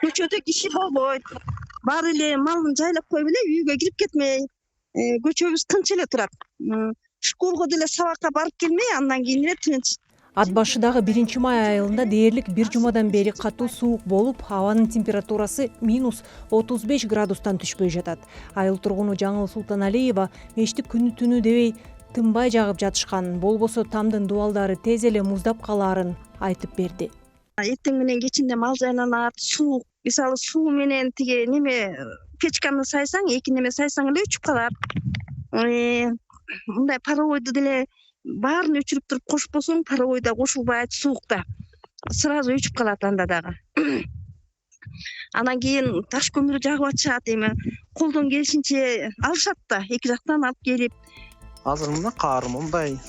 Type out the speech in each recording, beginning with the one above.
көчөдө киши болбойт. Баары эле малын жайлап коюп эле үйгө кирип кетмей, көчөбүз тынч эле турат. Школго деле сабакка барып келмей, андан кийин эле тынч. Ат башыдагы 1 май айылында дээрлик бир жумадан бери катуу суук болуп, абанын температурасы -35 градустан түшпөй жатат. Айыл тургуну Жаңыл Султаналиева мешти күнү түнү дебей тынбай жагып жатышканын, болбосо тамдын дубалдары тез эле муздап калаарын айтып берди. Эртең менен кечинде мал жайланат, суук, мисалы суу менен тиги неме печканы сайсаң, эки неме сайсаң эле өчүп калат. Мындай паровойду деле баарын өчүрүп туруп кошпосоң, паровойда кошулбайт, суукта сразу өчүп калат анда дагы. Анан кийин таш көмүр жагып атышат, эми колдон келишинче алышат да, эки жактан алып келип. Азыр мына каар мындай.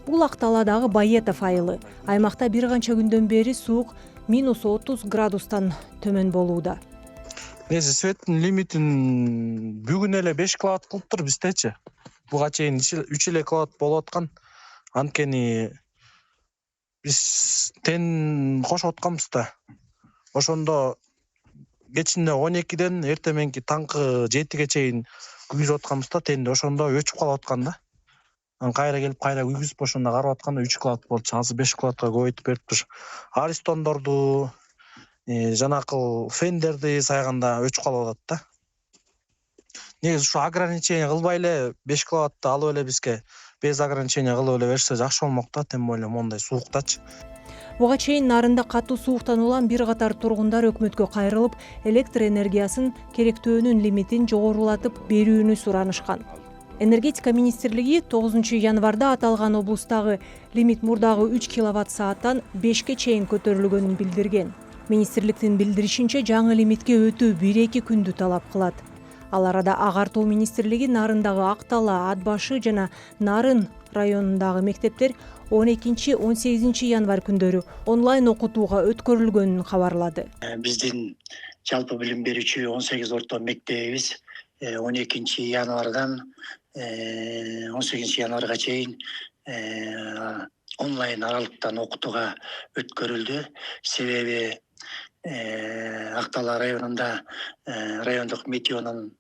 Бул Акталадагы Баетов айылы. Аймакта бир канча күндөн бери суук -30 градустан төмөн болууда. Несі светтин лимитин бүгүн эле 5 киловатт кылыптыр биздечи. Буга чейин 3 эле киловатт болуп аткан. Анткени биз тен кошуп атканбыз да. Ошондо кечинде 12ден эртеменки таңкы 7ге чейин күйгүзүп атканбыз да, тенди ошондо өчүп калып аткан да. Кайра келип кайра күйгүзүп ошондо карап атканда 3 киловатт болчу. Азыр 5 киловаттка көбөйтүп бериптир. Аристондорду, жанакы фендерди сайганда өчүп калып атат да. Негизи ушу ограничение кылбай эле 5 киловаттты алып эле бизге без ограничения кылып эле берсе жакшы болмок да, тем более мондай сууктачы. Буга чейин нарында катуу сууктан улам бир катар тургундар өкмөткө кайрылып, электр энергиясын керектөөнүн лимитин жогорулатып берүүнү суранышкан. Энергетика министрлиги 9 январда аталган облустагы лимит мурдагы 3 киловатт сааттан 5ке чейин көтөрүлгөнүн билдирген. Министрликтин билдиришинче, жаңы лимитке өтүү 1-2 күндү талап кылат. Ал арада Агартуу министрлиги нарындагы Актала, Ат башы жана Нарын районундагы мектептер 12-18 январь күндөрү онлайн окутууга өткөрүлгөнүн кабарлады. Биздин жалпы билим берүүчү 18 орто мектебибиз 12 январдан 18 январга чейин онлайн аралыктан окутууга өткөрүлдү. Себеби Актала районунда райондук метеонун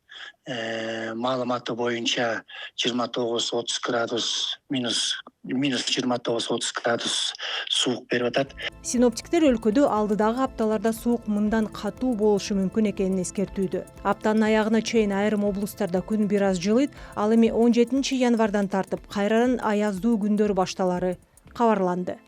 маалыматы боюнча 29-30 градус минус 29-30 градус суук берип атат. Синоптиктер өлкөдө алдыдагы апталарда суук мындан катуу болушу мүмкүн экенин эскертүүдө. Аптанын аягына чейин айрым облустарда күн бир аз жылыйт, ал эми 17 январдан тартып кайрадан аяздуу күндөр башталары кабарланды.